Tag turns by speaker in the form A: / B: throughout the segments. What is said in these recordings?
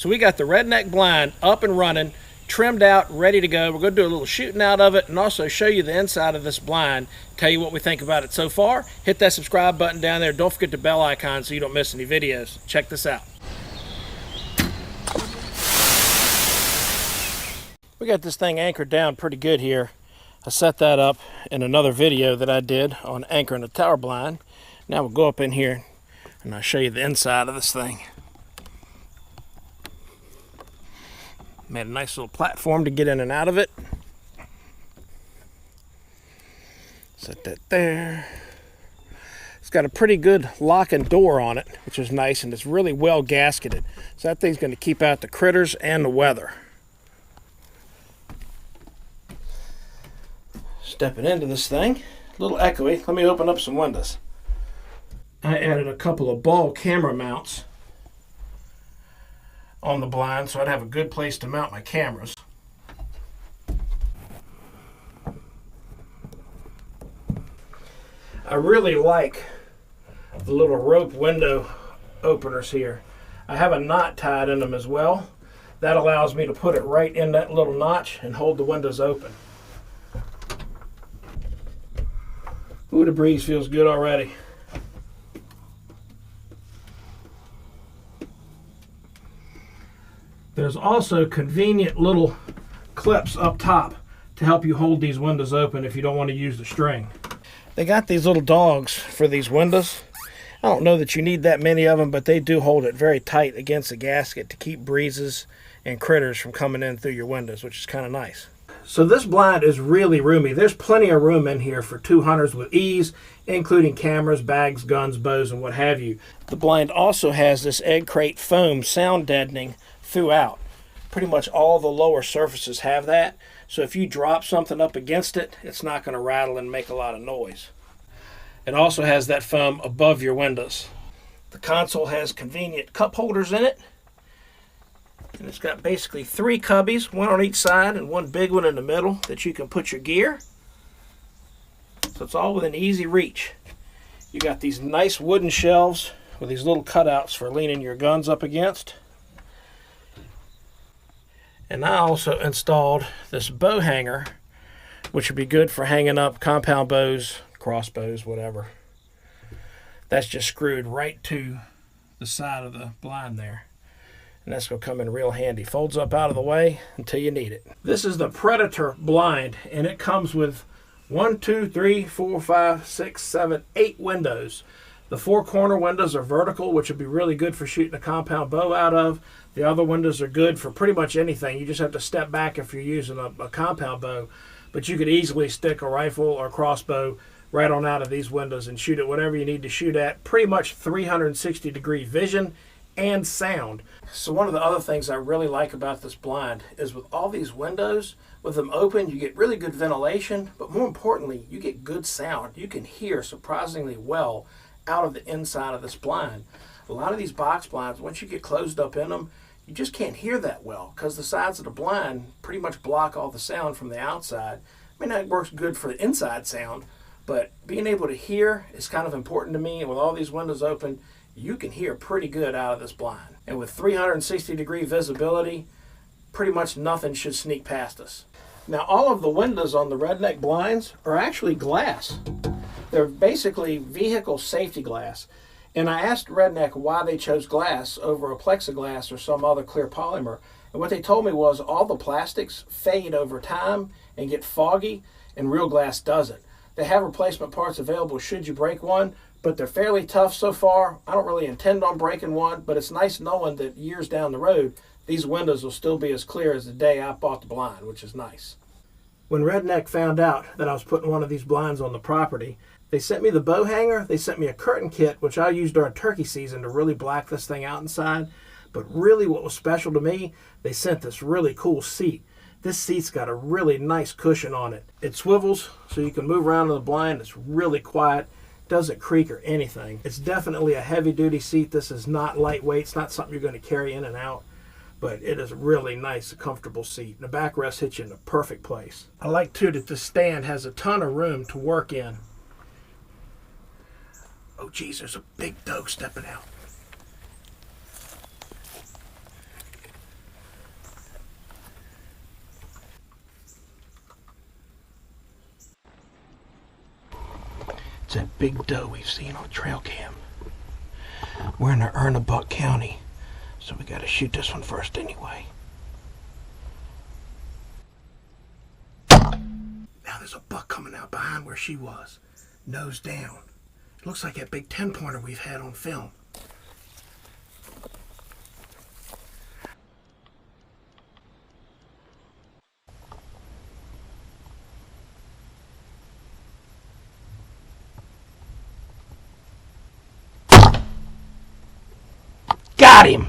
A: So we got the Redneck blind up and running, trimmed out, ready to go. We're going to do a little shooting out of it and also show you the inside of this blind, tell you what we think about it so far. Hit that subscribe button down there. Don't forget the bell icon so you don't miss any videos. Check this out. We got this thing anchored down pretty good here. I set that up in another video that I did on anchoring a tower blind. Now we'll go up in here and I'll show you the inside of this thing. Made a nice little platform to get in and out of it. Set that there. It's got a pretty good lock and door on it, which is nice, and it's really well gasketed. So that thing's going to keep out the critters and the weather. Stepping into this thing, a little echoey. Let me open up some windows. I added a couple of ball camera mounts on the blind so I'd have a good place to mount my cameras. I really like the little rope window openers here. I have a knot tied in them as well. That allows me to put it right in that little notch and hold the windows open. Ooh, the breeze feels good already. There's also convenient little clips up top to help you hold these windows open if you don't want to use the string. They got these little dogs for these windows. I don't know that you need that many of them, but they do hold it very tight against the gasket to keep breezes and critters from coming in through your windows, which is kind of nice. So this blind is really roomy. There's plenty of room in here for two hunters with ease, including cameras, bags, guns, bows, and what have you. The blind also has this egg crate foam sound deadening throughout. Pretty much all the lower surfaces have that. So if you drop something up against it, it's not going to rattle and make a lot of noise. It also has that foam above your windows. The console has convenient cup holders in it. And it's got basically 3 cubbies, one on each side and one big one in the middle that you can put your gear. So it's all within easy reach. You got these nice wooden shelves with these little cutouts for leaning your guns up against. And I also installed this bow hanger, which would be good for hanging up compound bows, crossbows, whatever. That's just screwed right to the side of the blind there. And that's going to come in real handy. Folds up out of the way until you need it. This is the Predator blind, and it comes with 1, 2, 3, 4, 5, 6, 7, 8 windows. The 4 corner windows are vertical, which would be really good for shooting a compound bow out of. The other windows are good for pretty much anything. You just have to step back if you're using a compound bow. But you could easily stick a rifle or crossbow right on out of these windows and shoot at whatever you need to shoot at. Pretty much 360-degree vision and sound. So one of the other things I really like about this blind is with all these windows, with them open, you get really good ventilation, but more importantly, you get good sound. You can hear surprisingly well out of the inside of this blind. A lot of these box blinds, once you get closed up in them, you just can't hear that well because the sides of the blind pretty much block all the sound from the outside. I mean, that works good for the inside sound, but being able to hear is kind of important to me. And with all these windows open, you can hear pretty good out of this blind. And with 360-degree visibility, pretty much nothing should sneak past us. Now, all of the windows on the Redneck blinds are actually glass. They're basically vehicle safety glass. And I asked Redneck why they chose glass over a plexiglass or some other clear polymer. And what they told me was all the plastics fade over time and get foggy, and real glass doesn't. They have replacement parts available should you break one, but they're fairly tough so far. I don't really intend on breaking one, but it's nice knowing that years down the road, these windows will still be as clear as the day I bought the blind, which is nice. When Redneck found out that I was putting one of these blinds on the property, they sent me the bow hanger, they sent me a curtain kit, which I used during turkey season to really black this thing out inside. But really what was special to me, they sent this really cool seat. This seat's got a really nice cushion on it. It swivels so you can move around in the blind. It's really quiet, doesn't creak or anything. It's definitely a heavy duty seat. This is not lightweight. It's not something you're going to carry in and out. But it is a really nice, comfortable seat. The backrest hits you in the perfect place. I like too that this stand has a ton of room to work in. Oh geez, there's a big doe stepping out. It's that big doe we've seen on trail cam. We're in Ernebuck County, so we gotta shoot this one first anyway. Now there's a buck coming out behind where she was, nose down. It looks like that big 10-pointer we've had on film. Got him!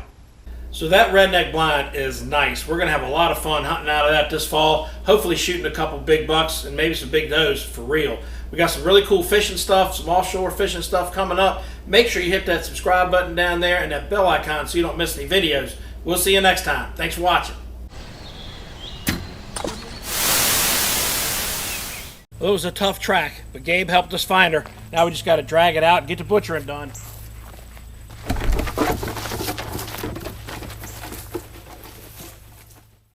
A: So that redneck blind is nice. We're going to have a lot of fun hunting out of that this fall. Hopefully shooting a couple big bucks and maybe some big does for real. We got some really cool fishing stuff, some offshore fishing stuff coming up. Make sure you hit that subscribe button down there and that bell icon so you don't miss any videos. We'll see you next time. Thanks for watching. Well, it was a tough track, but Gabe helped us find her. Now we just got to drag it out and get the butchering done.